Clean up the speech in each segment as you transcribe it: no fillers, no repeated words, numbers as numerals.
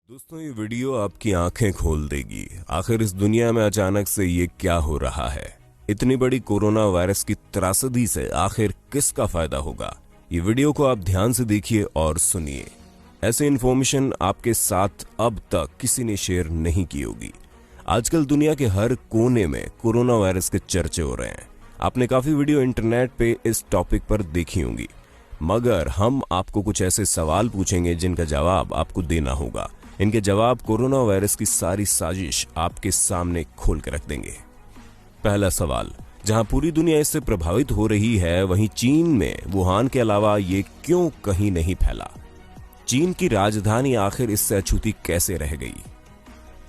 दोस्तों, ये वीडियो आपकी आंखें खोल देगी। आखिर इस दुनिया में अचानक से ये क्या हो रहा है। इतनी बड़ी कोरोना वायरस की त्रासदी से आखिर किसका फायदा होगा। ये वीडियो को आप ध्यान से देखिए और सुनिए। ऐसी इन्फॉर्मेशन आपके साथ अब तक किसी ने शेयर नहीं की होगी। आजकल दुनिया के हर कोने में कोरोना वायरस के चर्चे हो रहे हैं। आपने काफी वीडियो इंटरनेट पे इस टॉपिक पर देखी होंगी, मगर हम आपको कुछ ऐसे सवाल पूछेंगे जिनका जवाब आपको देना होगा। इनके जवाब कोरोना वायरस की सारी साजिश आपके सामने खोल कर रख देंगे। पहला सवाल, जहां पूरी दुनिया इससे प्रभावित हो रही है, वहीं चीन में वुहान के अलावा ये क्यों कहीं नहीं फैला। चीन की राजधानी आखिर इससे अछूती कैसे रह गई।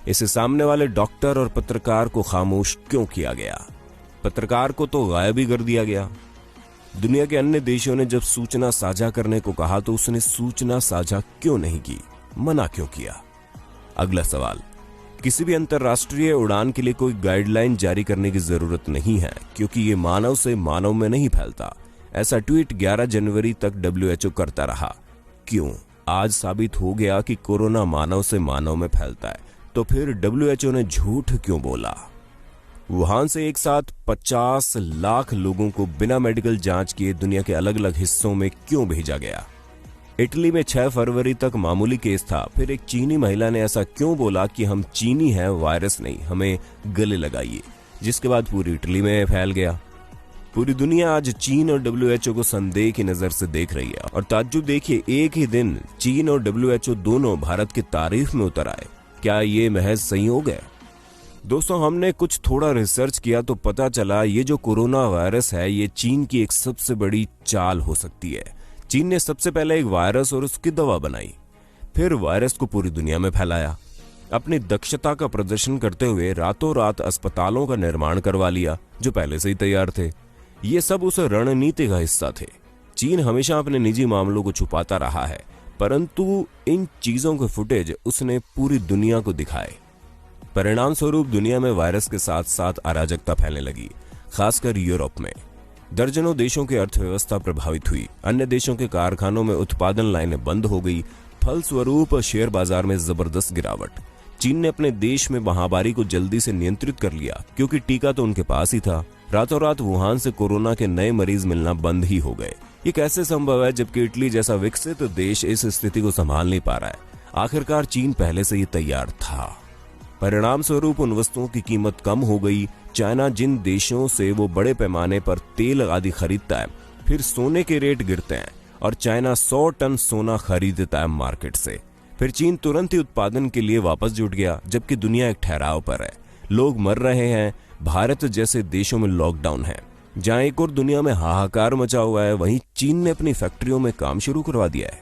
इसे सामने वाले डॉक्टर और पत्रकार को खामोश क्यों किया गया। पत्रकार को तो गायब ही कर दिया गया। दुनिया के अन्य देशों ने जब सूचना साझा करने को कहा तो उसने सूचना साझा क्यों नहीं की, मना क्यों किया। अगला सवाल, किसी भी अंतरराष्ट्रीय उड़ान के लिए कोई गाइडलाइन जारी करने की जरूरत नहीं है, क्योंकि ये मानव से मानव में नहीं फैलता। ऐसा ट्वीट 11 जनवरी तक WHO करता रहा। क्यों? आज साबित हो गया कि कोरोना मानव से मानव में फैलता है, तो फिर WHO ने झूठ क्यों बोला। वुहान से एक साथ 50 लाख लोगों को बिना मेडिकल जांच किए दुनिया के अलग अलग हिस्सों में क्यों भेजा गया। इटली में 6 फरवरी तक मामूली केस था, फिर एक चीनी महिला ने ऐसा क्यों बोला कि हम चीनी हैं, वायरस नहीं, हमें गले लगाइए, जिसके बाद पूरी इटली में फैल गया। पूरी दुनिया आज चीन और WHO को संदेह की नजर से देख रही है। और ताज्जुब देखिए, एक ही दिन चीन और WHO दोनों भारत की तारीफ में उतर आए। क्या ये महज संयोग है? दोस्तों, हमने कुछ थोड़ा रिसर्च किया तो पता चला ये जो कोरोना वायरस है, ये चीन की एक सबसे बड़ी चाल हो सकती है। चीन ने सबसे पहले एक वायरस और उसकी दवा बनाई, फिर वायरस को पूरी दुनिया में फैलाया। अपनी दक्षता का प्रदर्शन करते हुए रातों रात अस्पतालों का निर्माण करवा लिया जो पहले से ही तैयार थे। ये सब उस रणनीति का हिस्सा थे। चीन हमेशा अपने निजी मामलों को छुपाता रहा है, परंतु इन चीजों के फुटेज उसने पूरी दुनिया को दिखाए। परिणाम स्वरूप दुनिया में वायरस के साथ साथ अराजकता फैलने लगी, खासकर यूरोप में। दर्जनों देशों की अर्थव्यवस्था प्रभावित हुई। अन्य देशों के कारखानों में उत्पादन लाइनें बंद हो गई। फलस्वरूप शेयर बाजार में जबरदस्त गिरावट। चीन ने अपने देश में महामारी को जल्दी से नियंत्रित कर लिया, क्योंकि टीका तो उनके पास ही था। रातों रात वुहान से कोरोना के नए मरीज मिलना बंद ही हो गए। ये कैसे संभव है, जबकि इटली जैसा विकसित देश इस स्थिति को संभाल नहीं पा रहा है। आखिरकार चीन पहले से ही तैयार था। परिणाम स्वरूप उन वस्तुओं की कीमत कम हो गई। चाइना, जिन देशों से वो बड़े पैमाने पर तेल आदि खरीदता है, फिर सोने के रेट गिरते हैं और चाइना 100 टन सोना खरीदता है मार्केट से। फिर चीन तुरंत ही उत्पादन के लिए वापस जुट गया, जबकि दुनिया एक ठहराव पर है। लोग मर रहे हैं। भारत जैसे देशों में लॉकडाउन है। जहां एक और दुनिया में हाहाकार मचा हुआ है, वहीं चीन ने अपनी फैक्ट्रियों में काम शुरू करवा दिया है।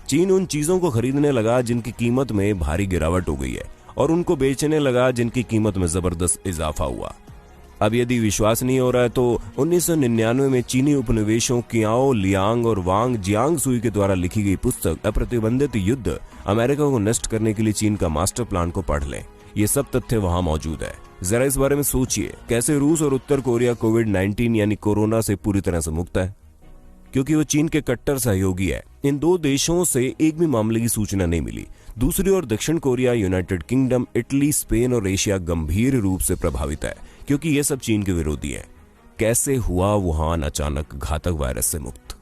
चीन उन चीजों को खरीदने लगा जिनकी कीमत में भारी गिरावट हो गई है, और उनको बेचने लगा जिनकी कीमत में जबरदस्त इजाफा हुआ। अब यदि विश्वास नहीं हो रहा है तो 1999 में चीनी उपनिवेशों कियाओ लियांग और वांग जियांगसुई के द्वारा लिखी गई पुस्तक अप्रतिबंधित युद्ध, अमेरिका को नष्ट करने के लिए चीन का मास्टर प्लान को पढ़ लें। ये सब तथ्य वहां मौजूद है। जरा इस बारे में सोचिए, कैसे रूस और उत्तर कोरिया कोविड-19 यानी कोरोना से पूरी तरह से मुक्त है, क्योंकि वो चीन के कट्टर सहयोगी है। इन दो देशों से एक भी मामले की सूचना नहीं मिली। दूसरी ओर दक्षिण Korea, United kingdom, Italy, Spain और एशिया गंभीर रूप से प्रभावित है, क्योंकि ये सब चीन के विरोधी हैं। कैसे हुआ वुहान अचानक घातक वायरस से मुक्त?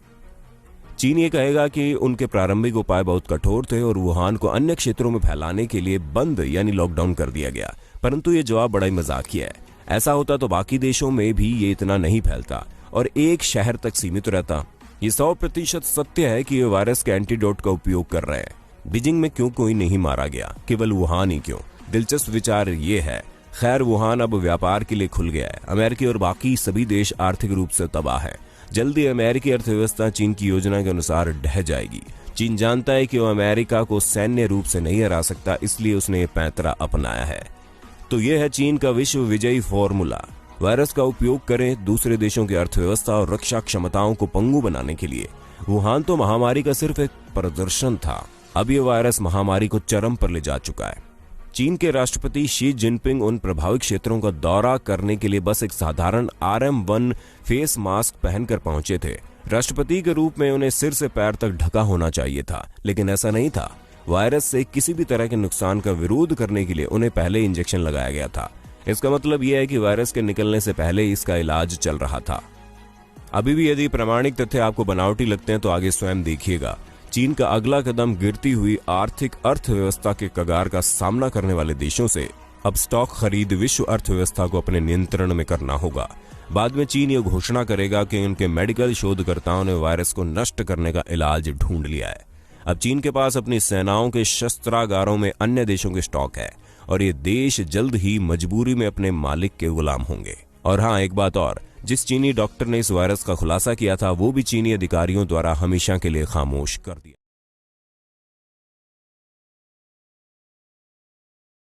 चीन ये कहेगा कि उनके प्रारंभिक उपाय बहुत कठोर थे और वुहान को अन्य क्षेत्रों में फैलाने के लिए बंद यानी लॉकडाउन कर दिया गया, परंतु ये जवाब बड़ा ही मजाकिया है। ऐसा होता तो बाकी देशों में भी ये इतना नहीं फैलता और एक शहर तक सीमित रहता। ये 100% सत्य है कि ये वायरस के एंटीडोट का उपयोग कर रहे हैं। बीजिंग में क्यों कोई नहीं मारा गया, केवल वुहान ही क्यों? दिलचस्प विचार ये है। खैर, वुहान अब व्यापार के लिए खुल गया है। अमेरिकी और बाकी सभी देश आर्थिक रूप से तबाह है। जल्दी अमेरिकी अर्थव्यवस्था चीन की योजना के अनुसार ढह जाएगी। चीन जानता है कि वो अमेरिका को सैन्य रूप से नहीं हरा सकता, इसलिए उसने ये पैंतरा अपनाया है। तो यह है चीन का विश्व विजयी फॉर्मूला। वायरस का उपयोग करें दूसरे देशों की अर्थव्यवस्था और रक्षा क्षमताओं को पंगु बनाने के लिए। वुहान तो महामारी का सिर्फ एक प्रदर्शन था, अब ये वायरस महामारी को चरम पर ले जा चुका है। चीन के राष्ट्रपति शी जिनपिंग उन प्रभावित क्षेत्रों का दौरा करने के लिए बस एक साधारण RM1 फेस मास्क पहनकर पहुंचे थे। राष्ट्रपति के रूप में उन्हें सिर से पैर तक ढका होना चाहिए था, लेकिन ऐसा नहीं था। वायरस से किसी भी तरह के नुकसान का विरोध करने के लिए उन्हें पहले इंजेक्शन लगाया गया था। इसका मतलब यह है कि वायरस के निकलने से पहले इसका इलाज चल रहा था। अभी भी यदि प्रामाणिक तथ्य आपको बनावटी लगते हैं तो आगे स्वयं देखिएगा। चीन का अगला कदम गिरती हुई आर्थिक अर्थव्यवस्था के कगार का सामना करने वाले देशों से अब स्टॉक खरीद विश्व अर्थव्यवस्था को अपने नियंत्रण में करना होगा। बाद में चीन यह घोषणा करेगा कि उनके मेडिकल शोधकर्ताओं ने वायरस को नष्ट करने का इलाज ढूंढ लिया है। अब चीन के पास अपनी सेनाओं के शस्त्रागारों में अन्य देशों के स्टॉक है और ये देश जल्द ही मजबूरी में अपने मालिक के गुलाम होंगे। और हाँ, एक बात और, जिस चीनी डॉक्टर ने इस वायरस का खुलासा किया था वो भी चीनी अधिकारियों द्वारा हमेशा के लिए खामोश कर दिया।